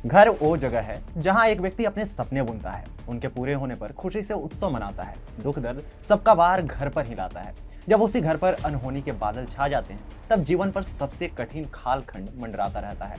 घर वो जगह है जहां एक व्यक्ति अपने सपने बुनता है, उनके पूरे होने पर खुशी से उत्सव मनाता है। दुख दर्द सबका भार घर पर ही लाता है। जब उसी घर पर अनहोनी के बादल छा जाते हैं, तब जीवन पर सबसे कठिन खालखंड मंडराता रहता है।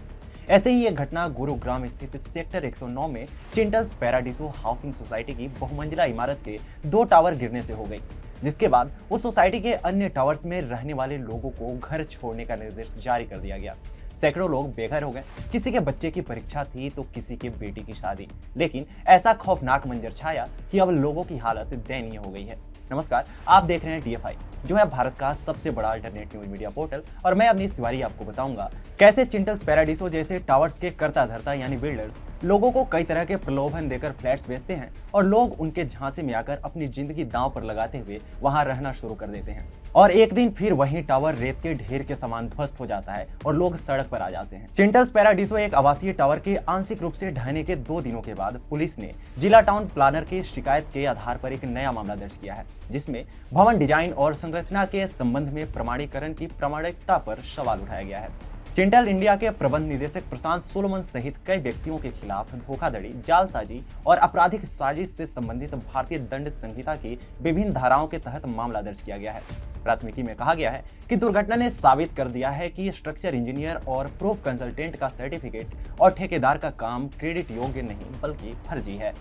ऐसे ही एक घटना गुरुग्राम स्थित सेक्टर 109 में चिंटल्स पैराडीसो हाउसिंग सोसाइटी की बहुमंजिला इमारत के 2 टावर गिरने से हो गई, जिसके बाद उस सोसाइटी के अन्य टावर्स में रहने वाले लोगों को घर छोड़ने का निर्देश जारी कर दिया गया। सैकड़ों लोग बेघर हो गए। किसी के बच्चे की परीक्षा थी तो किसी के बेटी की शादी। लेकिन ऐसा खौफनाक मंजर छाया कि अब लोगों की हालत दयनीय हो गई है। नमस्कार, आप देख रहे हैं DFI, जो है भारत का सबसे बड़ा अल्टरनेट न्यूज मीडिया पोर्टल, और मैं अवनीश तिवारी आपको बताऊंगा कैसे चिंटल्स पैराडीसो जैसे टावर्स के कर्ता धर्ता यानी बिल्डर्स लोगों को कई तरह के प्रलोभन देकर फ्लैट्स बेचते हैं और लोग उनके झांसे में आकर अपनी जिंदगी दांव पर लगाते हुए वहां रहना शुरू कर देते हैं। और एक दिन फिर वही टावर रेत के ढेर के समान ध्वस्त हो जाता है और लोग सड़क पर आ जाते हैं। चिंटल्स पैराडीसो एक आवासीय टावर के आंशिक रूप से ढहने के 2 दिनों के बाद पुलिस ने जिला टाउन प्लानर की शिकायत के आधार पर एक नया मामला दर्ज किया है, जिसमें भवन डिजाइन और संरचना के संबंध में प्रमाणीकरण की प्रामाणिकता पर सवाल उठाया गया है। चिंटल इंडिया के प्रबंध निदेशक प्रशांत सोलोमन सहित कई व्यक्तियों के खिलाफ धोखाधड़ी, जालसाजी और आपराधिक साजिश से संबंधित भारतीय दंड संहिता की विभिन्न धाराओं के तहत मामला दर्ज किया गया है। प्राथमिकी में कहा गया है कि दुर्घटना ने साबित कर दिया है कि स्ट्रक्चर इंजीनियर और प्रूफ कंसल्टेंट का सर्टिफिकेट और ठेकेदार का काम क्रेडिट योग्य नहीं बल्कि फर्जी है।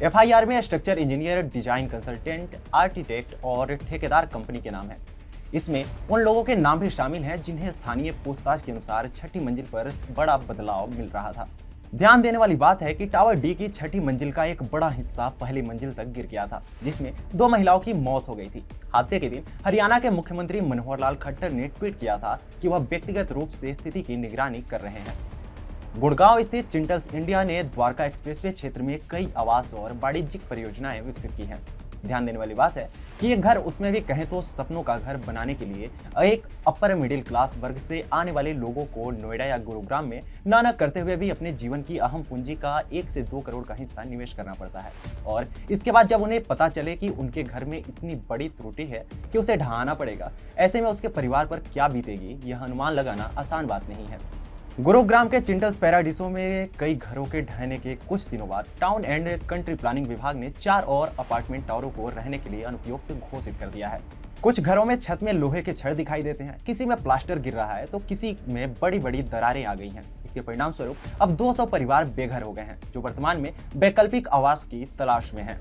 FIR में structure engineer, design consultant, architect और ठेकेदार कंपनी के नाम है। इसमें उन लोगों के नाम भी शामिल हैं जिन्हें स्थानीय पूछताछ के अनुसार 6ठी मंजिल पर बड़ा बदलाव मिल रहा था। ध्यान देने वाली बात है कि टावर डी की 6ठी मंजिल का एक बड़ा हिस्सा पहली मंजिल तक गिर गया था, जिसमें 2 महिलाओं की मौत हो गई थी। हादसे के दिन हरियाणा के मुख्यमंत्री मनोहर लाल खट्टर ने ट्वीट किया था कि वह व्यक्तिगत रूप से स्थिति की निगरानी कर रहे हैं। गुड़गांव स्थित चिंटल्स इंडिया ने द्वारका एक्सप्रेसवे क्षेत्र में कई आवास और वाणिज्यिक परियोजनाएं विकसित की हैं। ध्यान देने वाली बात है कि ये घर, उसमें भी कहें तो सपनों का घर बनाने के लिए एक अपर मिडिल क्लास वर्ग से आने वाले लोगों को नोएडा या गुरुग्राम में न करते हुए भी अपने जीवन की अहम पूंजी का 1 से 2 करोड़ का हिस्सा निवेश करना पड़ता है। और इसके बाद जब उन्हें पता चले कि उनके घर में इतनी बड़ी त्रुटि है कि उसे ढहाना पड़ेगा, ऐसे में उसके परिवार पर क्या बीतेगी, यह अनुमान लगाना आसान बात नहीं है। गुरुग्राम के चिंटल्स पैराडीसो में कई घरों के ढहने के कुछ दिनों बाद टाउन एंड कंट्री प्लानिंग विभाग ने 4 और अपार्टमेंट टावरों को रहने के लिए अनुपयुक्त घोषित कर दिया है। कुछ घरों में छत में लोहे के छड़ दिखाई देते हैं, किसी में प्लास्टर गिर रहा है तो किसी में बड़ी बड़ी दरारें आ गई हैं। इसके परिणाम स्वरूप अब 200 परिवार बेघर हो गए हैं, जो वर्तमान में वैकल्पिक आवास की तलाश में हैं।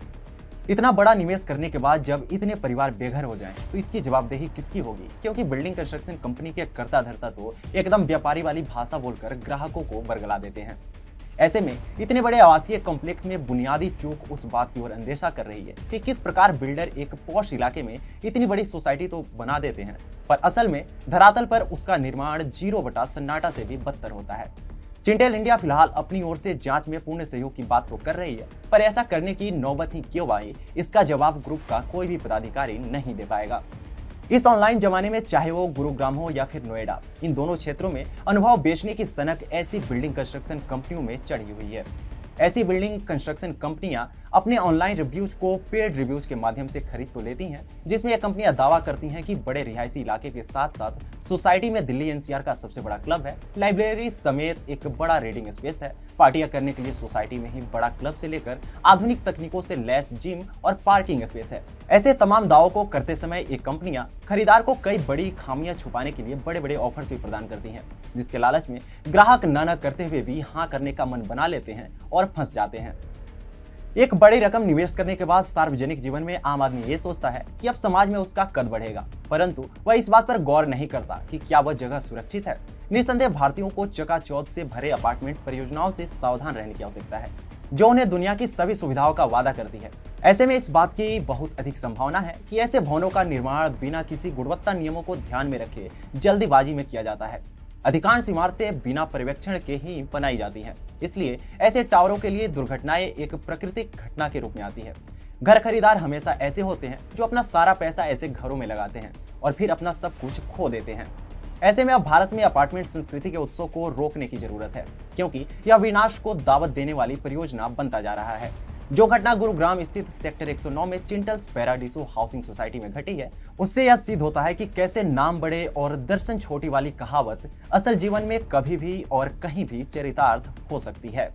इतना बड़ा निवेश करने के बाद जब इतने परिवार बेघर हो जाएं, तो इसकी जवाबदेही किसकी होगी? क्योंकि बिल्डिंग कंस्ट्रक्शन कंपनी के कर्ता धर्ता तो एकदम व्यापारी वाली भाषा बोलकर ग्राहकों को बरगला देते हैं। ऐसे में इतने बड़े आवासीय कॉम्प्लेक्स में बुनियादी चूक उस बात की ओर अंदेशा कर रही है कि किस प्रकार बिल्डर एक पॉश इलाके में इतनी बड़ी सोसाइटी तो बना देते हैं, पर असल में धरातल पर उसका निर्माण 0 बटा सन्नाटा से भी बदतर होता है। चिंटल इंडिया फिलहाल अपनी ओर से जांच में पूर्ण सहयोग की बात तो कर रही है, पर ऐसा करने की नौबत ही क्यों आई, इसका जवाब ग्रुप का कोई भी पदाधिकारी नहीं दे पाएगा। इस ऑनलाइन जमाने में चाहे वो गुरुग्राम हो या फिर नोएडा, इन दोनों क्षेत्रों में अनुभव बेचने की सनक ऐसी बिल्डिंग कंस्ट्रक्शन कंपनियों में चढ़ी हुई है। ऐसी बिल्डिंग कंस्ट्रक्शन कंपनियां अपने ऑनलाइन रिव्यूज को पेड रिव्यूज के माध्यम से खरीद तो लेती हैं, जिसमें यह कंपनियां दावा करती हैं कि बड़े रिहायशी इलाके के साथ साथ सोसाइटी में दिल्ली NCR का सबसे बड़ा क्लब है, लाइब्रेरी समेत एक बड़ा रीडिंग स्पेस है, पार्टियां करने के लिए सोसाइटी में ही बड़ा क्लब से लेकर आधुनिक तकनीकों से लैस जिम और पार्किंग स्पेस है। ऐसे तमाम दावों को करते समय ये कंपनियां खरीदार को कई बड़ी खामियां छुपाने के लिए बड़े बड़े ऑफर्स भी प्रदान करती हैं, जिसके लालच में ग्राहक ना करते हुए भी हाँ करने का मन बना लेते हैं और फंस जाते हैं। एक बड़ी रकम निवेश करने के बाद सार्वजनिक जीवन में आम आदमी ये सोचता है कि अब समाज में उसका कद बढ़ेगा, परंतु वह इस बात पर गौर नहीं करता कि क्या वह जगह सुरक्षित है। निस्संदेह भारतीयों को चकाचौंध से भरे अपार्टमेंट परियोजनाओं से सावधान रहने की आवश्यकता है, जो उन्हें दुनिया की सभी सुविधाओं का वादा करती है। ऐसे में इस बात की बहुत अधिक संभावना है कि ऐसे भवनों का निर्माण बिना किसी गुणवत्ता नियमों को ध्यान में रखे जल्दीबाजी में किया जाता है। अधिकांश इमारतें बिना पर्यवेक्षण के ही बनाई जाती हैं, इसलिए ऐसे टावरों के लिए दुर्घटनाएं एक प्राकृतिक घटना के रूप में आती है। घर खरीदार हमेशा ऐसे होते हैं जो अपना सारा पैसा ऐसे घरों में लगाते हैं और फिर अपना सब कुछ खो देते हैं। ऐसे में अब भारत में अपार्टमेंट संस्कृति के उत्सव को रोकने की जरूरत है, क्योंकि यह विनाश को दावत देने वाली परियोजना बनता जा रहा है। जो घटना गुरुग्राम स्थित सेक्टर 109 में चिंटल्स पैराडीसो हाउसिंग सोसाइटी में घटी है, उससे यह सिद्ध होता है कि कैसे नाम बड़े और दर्शन छोटी वाली कहावत असल जीवन में कभी भी और कहीं भी चरितार्थ हो सकती है।